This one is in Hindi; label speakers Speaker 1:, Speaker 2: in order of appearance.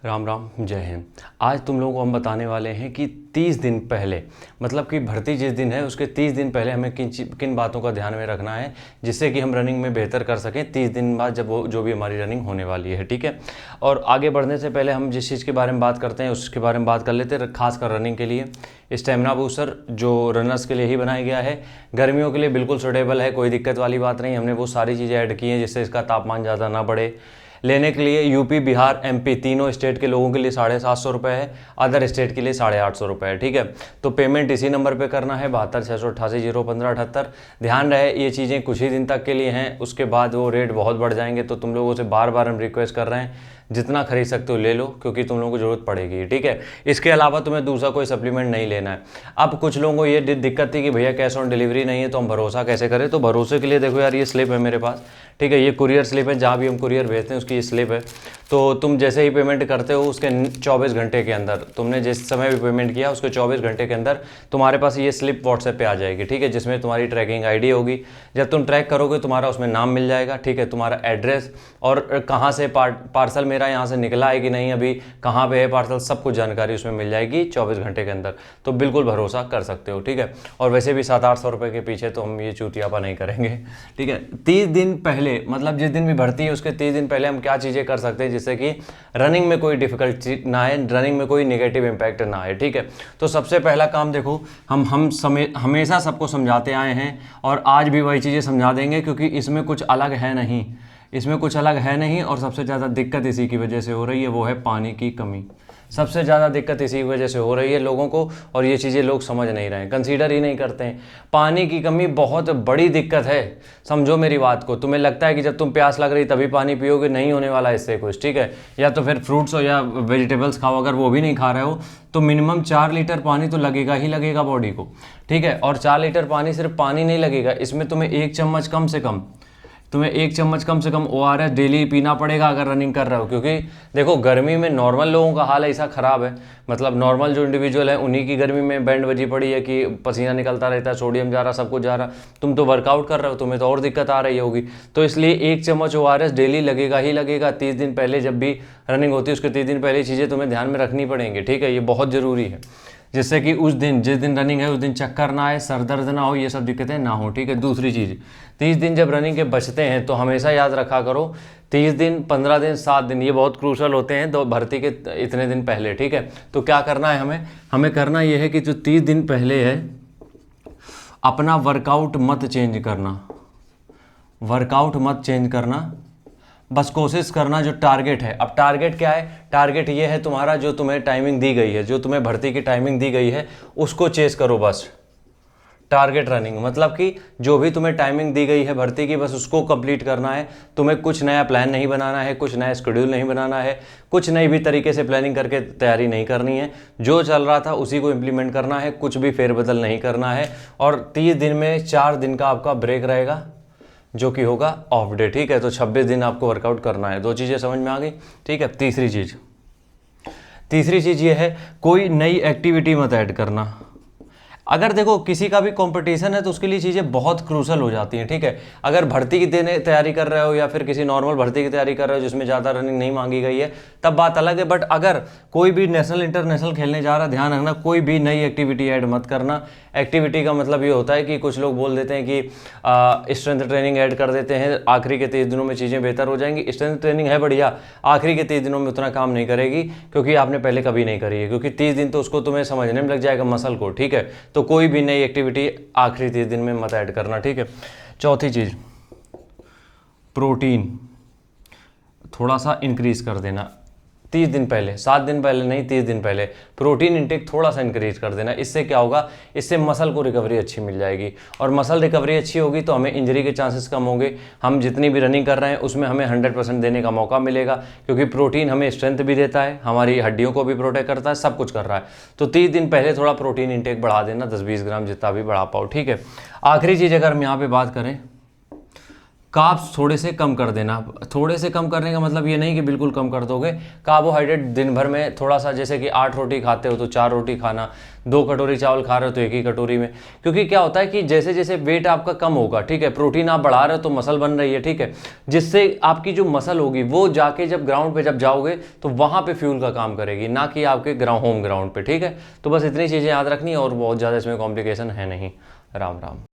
Speaker 1: राम राम, जय हिंद। आज तुम लोगों को हम बताने वाले हैं कि 30 दिन पहले, मतलब कि भर्ती जिस दिन है उसके 30 दिन पहले हमें किन बातों का ध्यान में रखना है जिससे कि हम रनिंग में बेहतर कर सकें 30 दिन बाद, जब वो जो भी हमारी रनिंग होने वाली है। ठीक है। और आगे बढ़ने से पहले हम जिस चीज़ के बारे में बात करते हैं उसके बारे में बात कर लेते हैं। खासकर रनिंग के लिए स्टेमिना बूस्टर जो रनर्स के लिए ही बनाया गया है, गर्मियों के लिए बिल्कुल सूटेबल है, कोई दिक्कत वाली बात नहीं। हमने वो सारी चीज़ें ऐड की हैं जिससे इसका तापमान ज़्यादा ना बढ़े। लेने के लिए यूपी, बिहार, एमपी तीनों स्टेट के लोगों के लिए 750 रुपये है, अदर स्टेट के लिए 850 रुपये है। ठीक है। तो पेमेंट इसी नंबर पे करना है 72 688 015 78। ध्यान रहे ये चीज़ें कुछ ही दिन तक के लिए हैं, उसके बाद वो रेट बहुत बढ़ जाएंगे। तो तुम लोगों से बार बार हम रिक्वेस्ट कर रहे हैं जितना खरीद सकते हो ले लो, क्योंकि तुम लोगों को ज़रूरत पड़ेगी। ठीक है। इसके अलावा तुम्हें दूसरा कोई सप्लीमेंट नहीं लेना है। अब कुछ लोगों को ये दिक्कत थी कि भैया कैश ऑन डिलीवरी नहीं है तो हम भरोसा कैसे करें। तो भरोसे के लिए देखो यार, ये स्लिप है मेरे पास। ठीक है। ये कुरियर स्लिप है, जहाँ भी हम कुरियर भेजते हैं उसकी ये स्लिप है। तो तुम जैसे ही पेमेंट करते हो उसके 24 घंटे के अंदर, तुमने जिस समय भी पेमेंट किया उसके 24 घंटे के अंदर तुम्हारे पास ये स्लिप व्हाट्सएप पे आ जाएगी। ठीक है। जिसमें तुम्हारी ट्रैकिंग आईडी होगी। जब तुम ट्रैक करोगे तुम्हारा उसमें नाम मिल जाएगा। ठीक है। तुम्हारा एड्रेस और कहाँ से पार्सल मेरा यहाँ से निकला है कि नहीं, अभी कहाँ पे है पार्सल, सब कुछ जानकारी उसमें मिल जाएगी 24 घंटे के अंदर। तो बिल्कुल भरोसा कर सकते हो। ठीक है। और वैसे भी 700-800 रुपये के पीछे तो हम ये चूतियापा नहीं करेंगे। ठीक है। 30 दिन पहले, मतलब जिस दिन भी भर्ती है उसके 30 दिन पहले हम क्या चीज़ें कर सकते हैं जिससे कि रनिंग में कोई डिफिकल्टी ना आए, रनिंग में कोई नेगेटिव इम्पैक्ट ना आए। ठीक है। तो सबसे पहला काम देखो, हम हमेशा सबको समझाते आए हैं और आज भी वही चीज़ें समझा देंगे, क्योंकि इसमें कुछ अलग है नहीं, इसमें कुछ अलग है नहीं। और सबसे ज़्यादा दिक्कत इसी की वजह से हो रही है, वो है पानी की कमी। सबसे ज़्यादा दिक्कत इसी वजह से हो रही है लोगों को, और ये चीज़ें लोग समझ नहीं रहे हैं, कंसीडर ही नहीं करते हैं। पानी की कमी बहुत बड़ी दिक्कत है, समझो मेरी बात को। तुम्हें लगता है कि जब तुम प्यास लग रही तभी पानी पियोगे, नहीं होने वाला इससे कुछ। ठीक है। या तो फिर फ्रूट्स हो या वेजिटेबल्स खाओ, अगर वो भी नहीं खा रहे हो तो मिनिमम 4 लीटर पानी तो लगेगा ही लगेगा बॉडी को। ठीक है। और 4 लीटर पानी सिर्फ पानी नहीं लगेगा, इसमें तुम्हें 1 चम्मच कम से कम, तुम्हें 1 चम्मच कम से कम ORS डेली पीना पड़ेगा अगर रनिंग कर रहे हो। क्योंकि देखो गर्मी में नॉर्मल लोगों का हाल ऐसा ख़राब है, मतलब नॉर्मल जो इंडिविजुअल है उन्हीं की गर्मी में बैंड बजी पड़ी है कि पसीना निकलता रहता है, सोडियम जा रहा, सब कुछ जा रहा। तुम तो वर्कआउट कर रहे हो, तुम्हें तो और दिक्कत आ रही होगी। तो इसलिए 1 चम्मच ORS डेली लगेगा ही लगेगा 30 दिन पहले। जब भी रनिंग होती है उसके 30 दिन पहले चीज़ें तुम्हें ध्यान में रखनी पड़ेंगी। ठीक है। ये बहुत ज़रूरी है, जिससे कि उस दिन जिस दिन रनिंग है उस दिन चक्कर ना आए, सर दर्द ना हो, ये सब दिक्कतें ना हो। ठीक है। दूसरी चीज़, 30 दिन जब रनिंग के बचते हैं तो हमेशा याद रखा करो 30 दिन, 15 दिन, 7 दिन ये बहुत क्रूशल होते हैं तो भर्ती के इतने दिन पहले। ठीक है। तो क्या करना है हमें करना ये है कि जो 30 दिन पहले है अपना वर्कआउट मत चेंज करना, वर्कआउट मत चेंज करना। बस कोशिश करना जो टारगेट है। अब टारगेट क्या है? टारगेट ये है तुम्हारा, जो तुम्हें टाइमिंग दी गई है, जो तुम्हें भर्ती की टाइमिंग दी गई है उसको चेस करो बस। टारगेट रनिंग मतलब कि जो भी तुम्हें टाइमिंग दी गई है भर्ती की, बस उसको कंप्लीट करना है। तुम्हें कुछ नया प्लान नहीं बनाना है, कुछ नया शेड्यूल नहीं बनाना है, कुछ नई भी तरीके से प्लानिंग करके तैयारी नहीं करनी है। जो चल रहा था उसी को इम्प्लीमेंट करना है, कुछ भी फेरबदल नहीं करना है। और 30 दिन में 4 दिन का आपका ब्रेक रहेगा जो कि होगा ऑफ डे। ठीक है। तो 26 दिन आपको वर्कआउट करना है। 2 चीज़ें समझ में आ गई। ठीक है। तीसरी चीज़ ये है, कोई नई एक्टिविटी मत ऐड करना। अगर देखो किसी का भी कंपटीशन है तो उसके लिए चीज़ें बहुत क्रूशल हो जाती हैं। ठीक है। अगर भर्ती की तैयारी कर रहे हो या फिर किसी नॉर्मल भर्ती की तैयारी कर रहे हो जिसमें ज़्यादा रनिंग नहीं मांगी गई है तब बात अलग है। बट अगर कोई भी नेशनल इंटरनेशनल खेलने जा रहा है, ध्यान रखना कोई भी नई एक्टिविटी ऐड मत करना। एक्टिविटी का मतलब ये होता है कि कुछ लोग बोल देते हैं कि स्ट्रेंथ ट्रेनिंग ऐड कर देते हैं, आखिरी के 30 दिनों में चीज़ें बेहतर हो जाएंगी। स्ट्रेंथ ट्रेनिंग है बढ़िया, आखिरी के 30 दिनों में उतना काम नहीं करेगी क्योंकि आपने पहले कभी नहीं करी है, क्योंकि 30 दिन तो उसको तुम्हें समझने में लग जाएगा मसल को। ठीक है। तो कोई भी नई एक्टिविटी आखिरी 30 दिन में मत ऐड करना। ठीक है। चौथी चीज़, प्रोटीन थोड़ा सा इंक्रीज कर देना। 30 दिन पहले, 7 दिन पहले नहीं, 30 दिन पहले प्रोटीन इंटेक थोड़ा सा इंक्रीज कर देना। इससे क्या होगा, इससे मसल को रिकवरी अच्छी मिल जाएगी, और मसल रिकवरी अच्छी होगी तो हमें इंजरी के चांसेस कम होंगे। हम जितनी भी रनिंग कर रहे हैं उसमें हमें 100% देने का मौका मिलेगा, क्योंकि प्रोटीन हमें स्ट्रेंथ भी देता है, हमारी हड्डियों को भी प्रोटेक्ट करता है, सब कुछ कर रहा है। तो 30 दिन पहले थोड़ा प्रोटीन इंटेक बढ़ा देना, 10-20 ग्राम जितना भी बढ़ा पाओ। ठीक है। आखिरी चीज़ अगर हम यहाँ पर बात करें, कार्ब्स थोड़े से कम कर देना। थोड़े से कम करने का मतलब ये नहीं कि बिल्कुल कम कर दोगे। कार्बोहाइड्रेट दिन भर में थोड़ा सा, जैसे कि 8 रोटी खाते हो तो 4 रोटी खाना, 2 कटोरी चावल खा रहे हो तो 1 ही कटोरी में। क्योंकि क्या होता है कि जैसे जैसे वेट आपका कम होगा, ठीक है, प्रोटीन आप बढ़ा रहे हो तो मसल बन रही है, ठीक है, जिससे आपकी जो मसल होगी वो जाके जब ग्राउंड पे जब जाओगे तो वहाँ पे फ्यूल का काम करेगी, ना कि आपके होम ग्राउंड पे, ठीक है। तो बस इतनी चीज़ें याद रखनी है और बहुत ज़्यादा इसमें कॉम्प्लिकेशन है नहीं। राम राम।